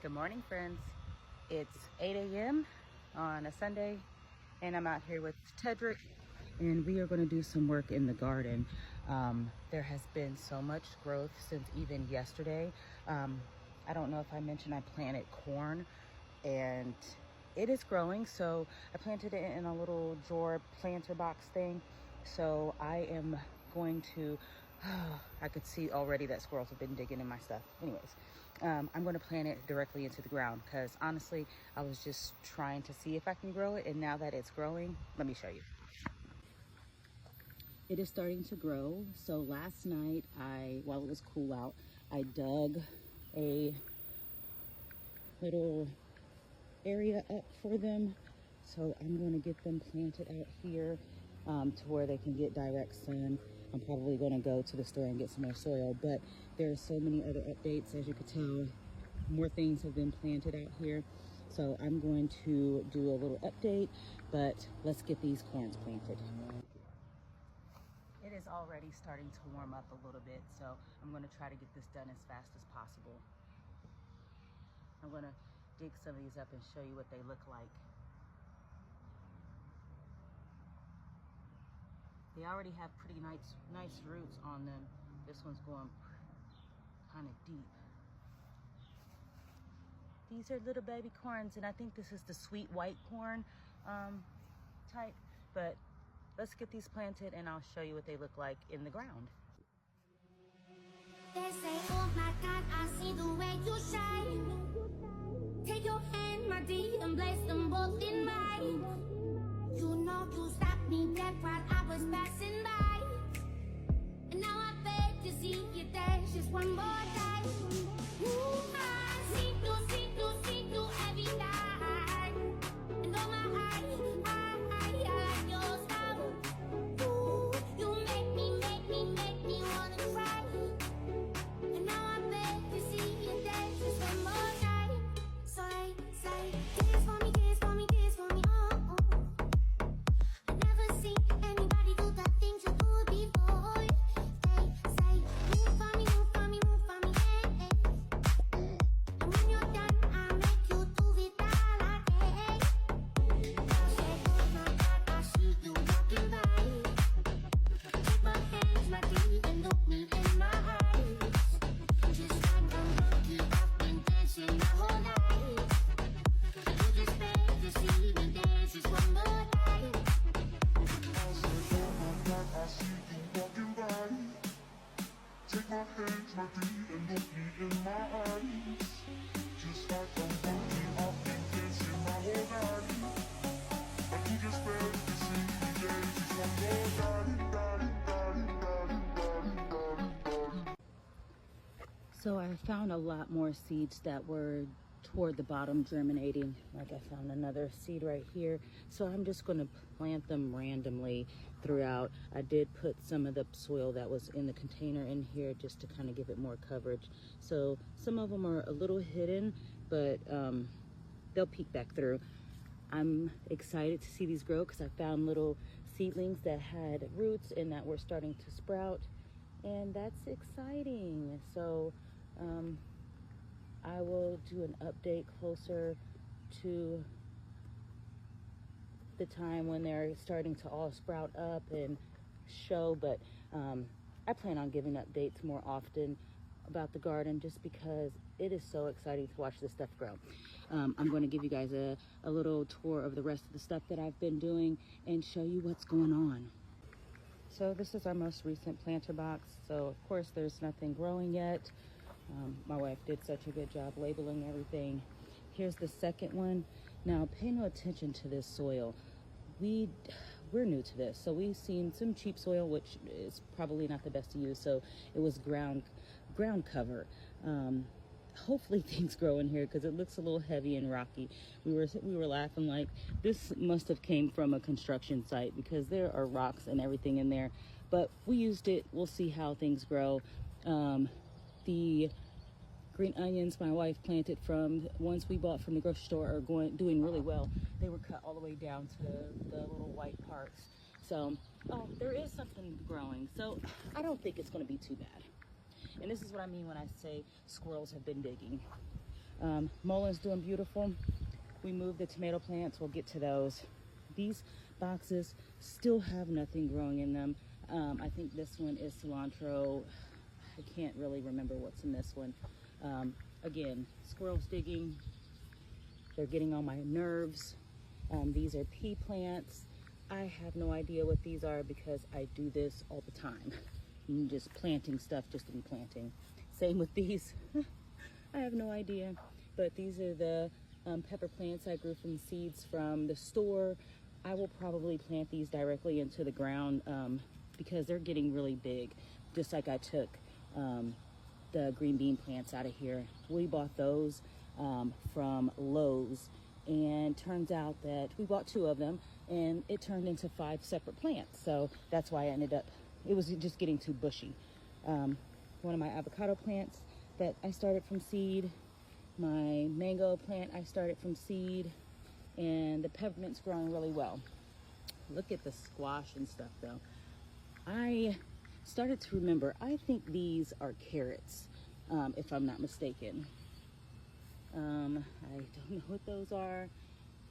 Good morning, friends. It's 8 a.m. on a Sunday, and I'm out here with Tedrick, and we are going to do some work in the garden. There has been so much growth since even yesterday. I don't know if I mentioned I planted corn, and it is growing. So I planted it in a little drawer planter box thing. So I am going to, I could see already that squirrels have been digging in my stuff. Anyways, I'm going to plant it directly into the ground because honestly, I was just trying to see if I can grow it. And now that it's growing, let me show you. It is starting to grow. So last night, while it was cool out, I dug a little area up for them. So I'm going to get them planted out here to where they can get direct sun. I'm probably going to go to the store and get some more soil, but there are so many other updates. As you could tell, more things have been planted out here. So I'm going to do a little update, but let's get these corns planted. It is already starting to warm up a little bit, so I'm going to try to get this done as fast as possible. I'm going to dig some of these up and show you what they look like. They already have pretty nice roots on them. This one's going kind of deep. These are little baby corns, and I think this is the sweet white corn type, but let's get these planted and I'll show you what they look like in the ground. They say, oh my God, I see the way you shine. Take your hand, my dear, and place them both in mine. You know you stopped me dead while I was passing by. And now I beg to see you dance just one more time. Ooh, I see you every night. And oh my, I like your style. Ooh, you make me wanna cry. And now I beg to see you dance just one more time. So they say, dance for me, dance for me, dance for me, oh, oh. I never seen anybody do the things you do before. They say, move for me, move for me, move for me, hey, hey. And when you're done, I'll make you do it all again. Girl say, oh my God, I see you walking by. Take my hands, my dear, and look me in my eyes. Just like a monkey, I've been dancing my whole life. You just beg to see me dance just one more time. I said, oh my God, I see you walking by. Take my hands, my dear, and look me in my eyes. Just like a monkey, I've been dancing my whole life. And you just beg to see me dance just one more time. So I found a lot more seeds that were toward the bottom germinating. Like I found another seed right here. So I'm just going to plant them randomly throughout. I did put some of the soil that was in the container in here just to kind of give it more coverage. So some of them are a little hidden, but they'll peek back through. I'm excited to see these grow because I found little seedlings that had roots and that were starting to sprout. And that's exciting. So I will do an update closer to the time when they're starting to all sprout up and show, but I plan on giving updates more often about the garden just because it is so exciting to watch this stuff grow. I'm going to give you guys a little tour of the rest of the stuff that I've been doing and show you what's going on. So this is our most recent planter box. So of course there's nothing growing yet. My wife did such a good job labeling everything. Here's the second one. Now pay no attention to this soil. We're new to this. So we've seen some cheap soil, which is probably not the best to use. So it was ground cover. Hopefully things grow in here because it looks a little heavy and rocky. We were laughing like this must have came from a construction site because there are rocks and everything in there. But we used it. We'll see how things grow. The green onions my wife planted from ones we bought from the grocery store are doing really well. They were cut all the way down to the little white parts. So there is something growing. So I don't think it's going to be too bad. And this is what I mean when I say squirrels have been digging. Mullen's doing beautiful. We moved the tomato plants. We'll get to those. These boxes still have nothing growing in them. I think this one is cilantro. I can't really remember what's in this one. Again, squirrels digging. They're getting on my nerves. These are pea plants. I have no idea what these are because I do this all the time. I'm just planting stuff just to be planting. Same with these. I have no idea. But these are the pepper plants I grew from seeds from the store. I will probably plant these directly into the ground because they're getting really big. Just like I took the green bean plants out of here. We bought those from Lowe's, and turns out that we bought 2 of them and it turned into 5 separate plants. So that's why I ended up, it was just getting too bushy. One of my avocado plants that I started from seed, my mango plant I started from seed, and the peppermint's growing really well. Look at the squash and stuff though. I started to remember, I think these are carrots, if I'm not mistaken. I don't know what those are.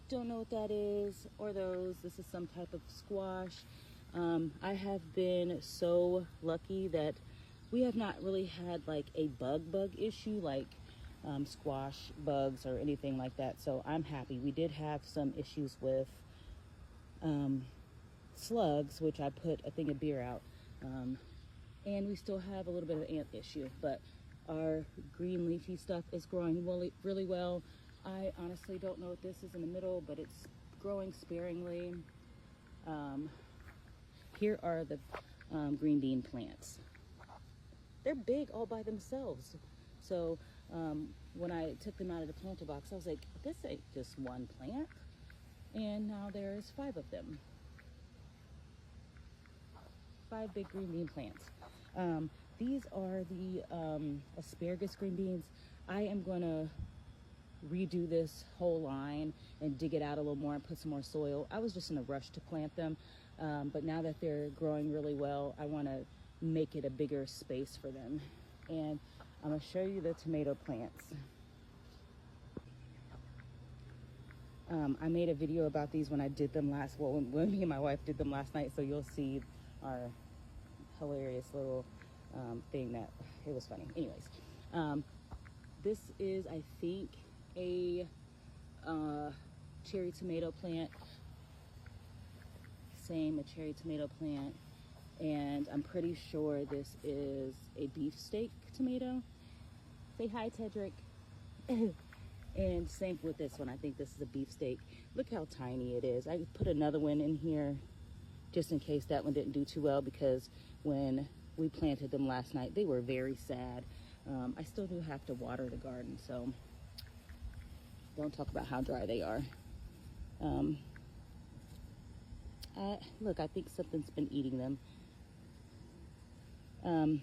Don't know what that is, or those. This is some type of squash. I have been so lucky that we have not really had like a bug issue like squash bugs or anything like that. So I'm happy. We did have some issues with slugs, which I put a thing of beer out. And we still have a little bit of an ant issue, but our green leafy stuff is growing really, really well. I honestly don't know what this is in the middle, but it's growing sparingly. Here are the green bean plants. They're big all by themselves. So when I took them out of the planter box, I was like, this ain't just one plant. And now there's 5 of them. 5 big green bean plants. These are the asparagus green beans. I am gonna redo this whole line and dig it out a little more and put some more soil. I was just in a rush to plant them, but now that they're growing really well, I wanna make it a bigger space for them. And I'm gonna show you the tomato plants. I made a video about these when I did them when me and my wife did them last night, so you'll see our hilarious little thing that, it was funny. Anyways, this is, I think, a cherry tomato plant. Same, a cherry tomato plant. And I'm pretty sure this is a beefsteak tomato. Say hi, Tedrick. And same with this one. I think this is a beefsteak. Look how tiny it is. I put another one in here just in case that one didn't do too well, because when we planted them last night, they were very sad. I still do have to water the garden, so don't talk about how dry they are. Look, I think something's been eating them. I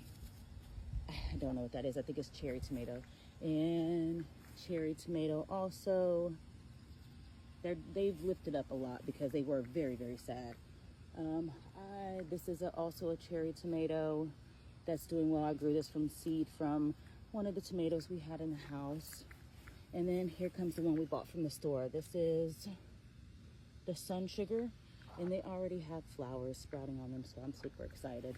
don't know what that is. I think it's cherry tomato. And cherry tomato also, they've lifted up a lot because they were very, very sad. This is also a cherry tomato that's doing well. I grew this from seed from one of the tomatoes we had in the house. And then here comes the one we bought from the store. This is the Sun Sugar, and they already have flowers sprouting on them, so I'm super excited.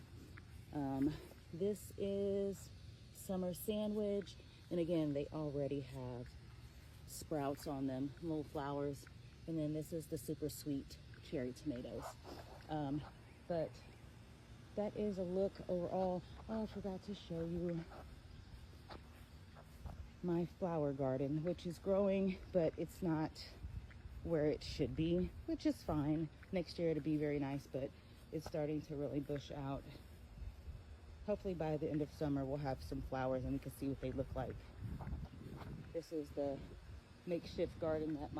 This is Summer Sandwich, and again, they already have sprouts on them, little flowers. And then this is the super sweet cherry tomatoes. But that is a look overall. Oh, I forgot to show you my flower garden, which is growing, but it's not where it should be, which is fine. Next year it'll be very nice, but it's starting to really bush out. Hopefully by the end of summer we'll have some flowers and we can see what they look like. This is the makeshift garden that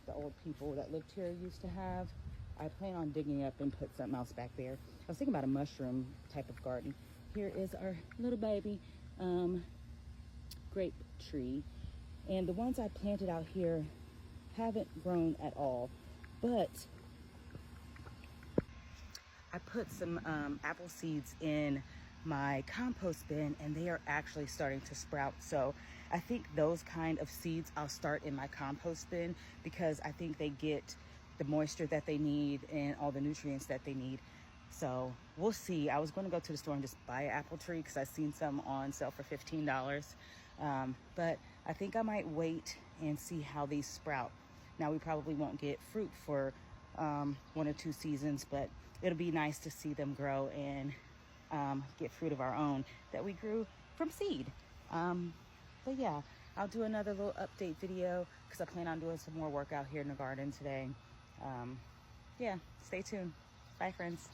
the old people that lived here used to have. I plan on digging up and put something else back there. I was thinking about a mushroom type of garden. Here is our little baby grape tree. And the ones I planted out here haven't grown at all, but I put some apple seeds in my compost bin and they are actually starting to sprout. So I think those kind of seeds I'll start in my compost bin, because I think they get the moisture that they need and all the nutrients that they need. So we'll see. I was going to go to the store and just buy an apple tree because I've seen some on sale for $15. But I think I might wait and see how these sprout. Now, we probably won't get fruit for 1 or 2 seasons, but it'll be nice to see them grow and get fruit of our own that we grew from seed. But yeah, I'll do another little update video because I plan on doing some more work out here in the garden today. Yeah, stay tuned. Bye, friends.